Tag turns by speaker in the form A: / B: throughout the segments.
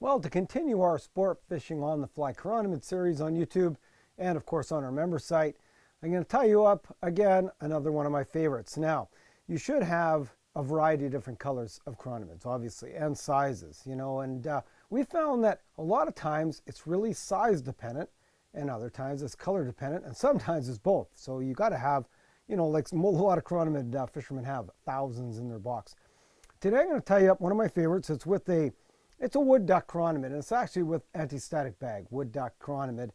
A: Well, to continue our sport fishing on the fly Chironomid series on YouTube and of course on our member site, I'm going to tie you up again, another one of my favorites. Now, you should have a variety of different colors of chironomids, obviously, and sizes, and we found that a lot of times it's really size dependent and other times it's color dependent and sometimes it's both. So you got to have, like a lot of chironomid fishermen have thousands in their box. Today I'm going to tie you up one of my favorites. It's a Woodduck chironomid, and it's actually with anti-static bag, Woodduck chironomid.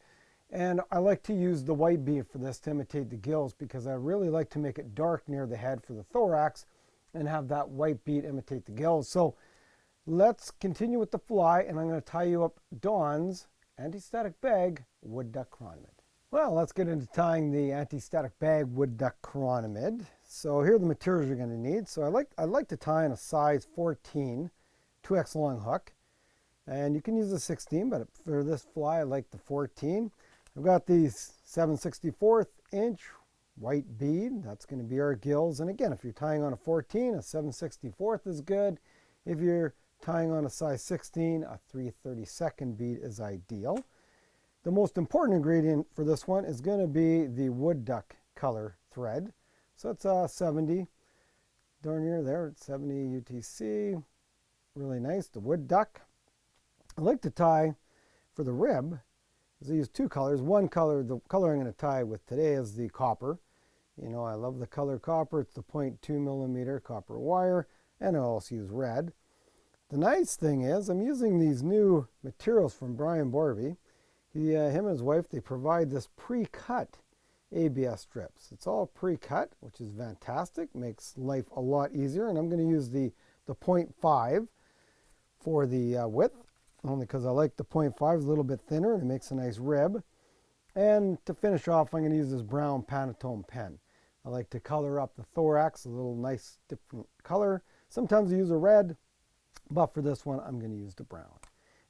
A: And I like to use the white bead for this to imitate the gills because I really like to make it dark near the head for the thorax and have that white bead imitate the gills. So let's continue with the fly, and I'm going to tie you up Dawn's anti-static bag Woodduck chironomid. Well, let's get into tying the anti-static bag Woodduck chironomid. So here are the materials you're going to need. So I like to tie on a size 14 2x long hook. And you can use a 16, but for this fly, I like the 14. I've got these 7/64 inch white bead. That's going to be our gills. And again, if you're tying on a 14, a 7/64 is good. If you're tying on a size 16, a 3/32 bead is ideal. The most important ingredient for this one is going to be the Woodduck color thread. So it's 70, darn near there, it's 70 UTC. Really nice, the Woodduck. I like to tie for the rib, because I use two colors. One color, the color I'm going to tie with today is the copper. I love the color copper. It's the 0.2 millimeter copper wire, and I also use red. The nice thing is I'm using these new materials from Brian Borby. Him and his wife, they provide this pre-cut ABS strips. It's all pre-cut, which is fantastic, makes life a lot easier, and I'm going to use the 0.5 for the width, only because I like the 0.5 is a little bit thinner and it makes a nice rib. And to finish off, I'm going to use this brown Pantone pen. I like to color up the thorax a little nice different color. Sometimes I use a red, but for this one I'm going to use the brown.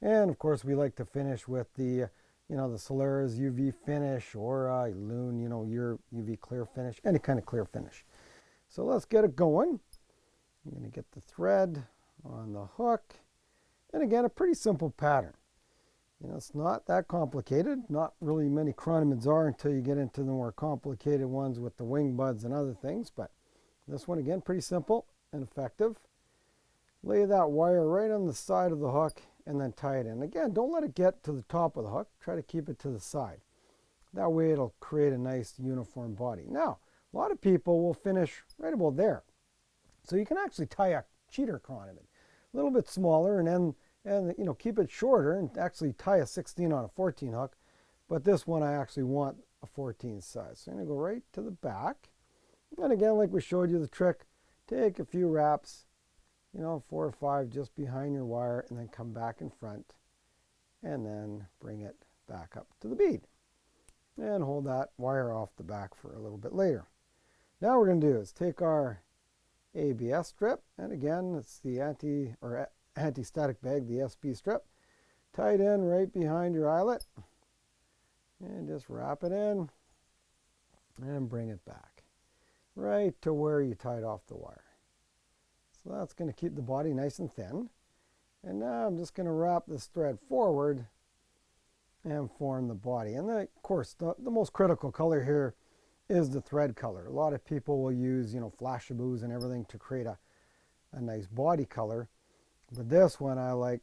A: And of course we like to finish with the the Solaris UV finish or Loon, your UV clear finish, any kind of clear finish. So let's get it going. I'm going to get the thread on the hook. And again, a pretty simple pattern. It's not that complicated. Not really many chironomids are until you get into the more complicated ones with the wing buds and other things. But this one, again, pretty simple and effective. Lay that wire right on the side of the hook and then tie it in. Again, don't let it get to the top of the hook. Try to keep it to the side. That way it'll create a nice uniform body. Now, a lot of people will finish right about there. So you can actually tie a cheater chironomid. A little bit smaller and keep it shorter and actually tie a 16 on a 14 hook. But this one I actually want a 14 size. So I'm going to go right to the back. And again, like we showed you the trick, take a few wraps, 4 or 5 just behind your wire, and then come back in front and then bring it back up to the bead. And hold that wire off the back for a little bit later. Now what we're going to do is take our ABS strip, and again it's the anti-static bag, the SB strip, tie it in right behind your eyelet and just wrap it in and bring it back right to where you tied off the wire. So that's going to keep the body nice and thin. And now I'm just going to wrap this thread forward and form the body. And then, of course, the most critical color here is the thread color. A lot of people will use, flashaboos and everything to create a nice body color. But this one I like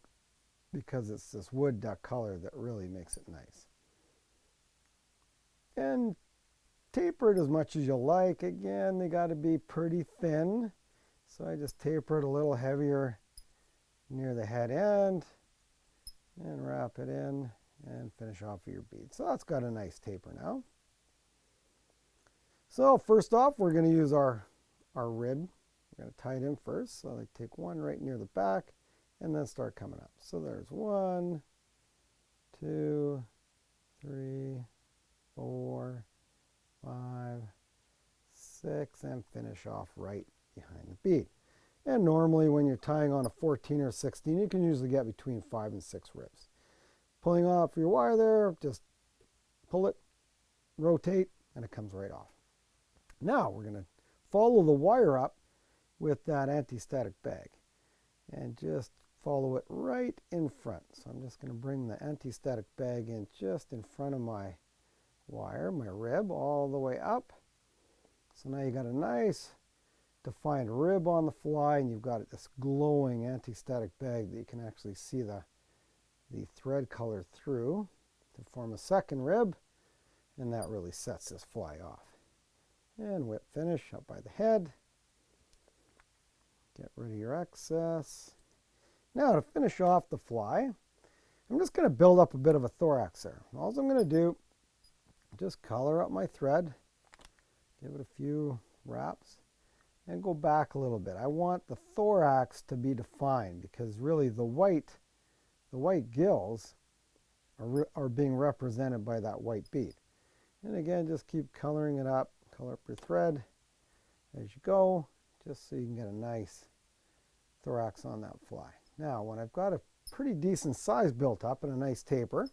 A: because it's this Woodduck color that really makes it nice. And taper it as much as you like. Again, they got to be pretty thin. So I just taper it a little heavier near the head end and wrap it in and finish off your bead. So that's got a nice taper now. So first off, we're going to use our rib. We're going to tie it in first. So I take one right near the back and then start coming up. So there's 1, 2, 3, 4, 5, 6, and finish off right behind the bead. And normally when you're tying on a 14 or 16, you can usually get between 5 and 6 ribs. Pulling off your wire there, just pull it, rotate, and it comes right off. Now we're going to follow the wire up with that anti-static bag and just follow it right in front. So I'm just going to bring the anti-static bag in just in front of my wire, my rib, all the way up. So now you got a nice defined rib on the fly, and you've got this glowing anti-static bag that you can actually see the thread color through to form a second rib, and that really sets this fly off. And whip finish up by the head. Get rid of your excess. Now to finish off the fly, I'm just going to build up a bit of a thorax there. All I'm going to do, just color up my thread, give it a few wraps, and go back a little bit. I want the thorax to be defined because really the white gills are being represented by that white bead. And again, just keep coloring it up. Color up your thread as you go, just so you can get a nice thorax on that fly. Now, when I've got a pretty decent size built up and a nice taper,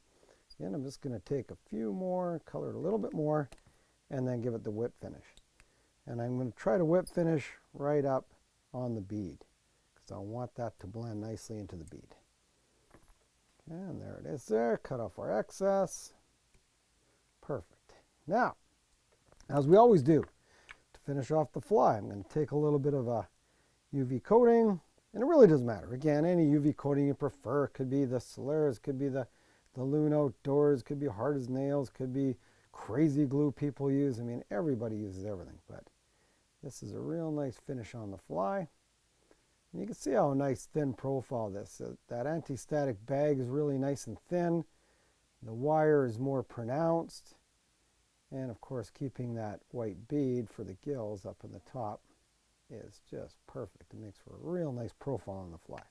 A: again, I'm just going to take a few more, color it a little bit more, and then give it the whip finish. And I'm going to try to whip finish right up on the bead because I want that to blend nicely into the bead. And there it is there. Cut off our excess. Perfect. Now, as we always do, to finish off the fly, I'm going to take a little bit of a UV coating, and it really doesn't matter. Again, any UV coating you prefer. It could be the Solaris, could be the Loon Outdoors, could be hard as nails, could be crazy glue people use. I mean, everybody uses everything, but this is a real nice finish on the fly. And you can see how nice thin profile this is. That anti-static bag is really nice and thin. The wire is more pronounced. And of course, keeping that white bead for the gills up in the top is just perfect. It makes for a real nice profile on the fly.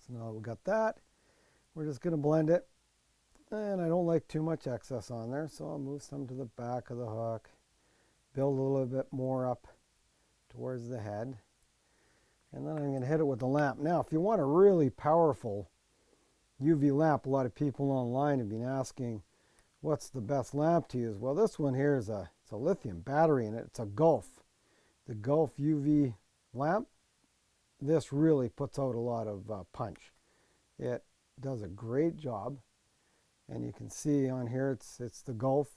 A: So now we got that. We're just going to blend it. And I don't like too much excess on there, so I'll move some to the back of the hook. Build a little bit more up towards the head. And then I'm going to hit it with the lamp. Now, if you want a really powerful UV lamp, a lot of people online have been asking, what's the best lamp to use? Well, this one here is it's a lithium battery in it. It's a Gulf. The Gulf UV lamp. This really puts out a lot of punch. It does a great job. And you can see on here, it's the Gulf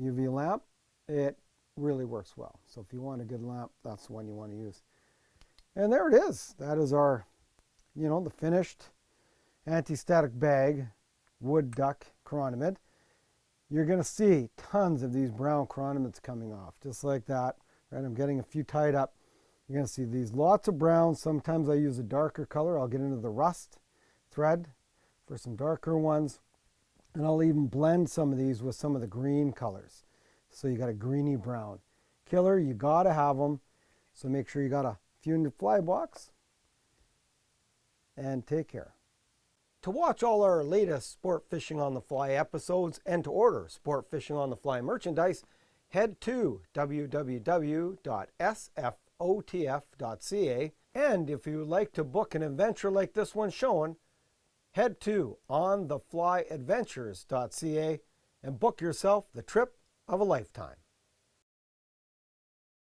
A: UV lamp. It really works well. So if you want a good lamp, that's the one you want to use. And there it is. That is our, the finished anti-static bag Woodduck chironomid. You're going to see tons of these brown chironomids coming off, just like that. Right, I'm getting a few tied up. You're going to see these lots of browns. Sometimes I use a darker color. I'll get into the rust thread for some darker ones. And I'll even blend some of these with some of the green colors. So you got a greeny brown. Killer, you got to have them. So make sure you got a few in your fly box. And take care. To watch all our latest Sport Fishing on the Fly episodes and to order Sport Fishing on the Fly merchandise, head to www.sfotf.ca. And if you would like to book an adventure like this one shown, head to ontheflyadventures.ca and book yourself the trip of a lifetime.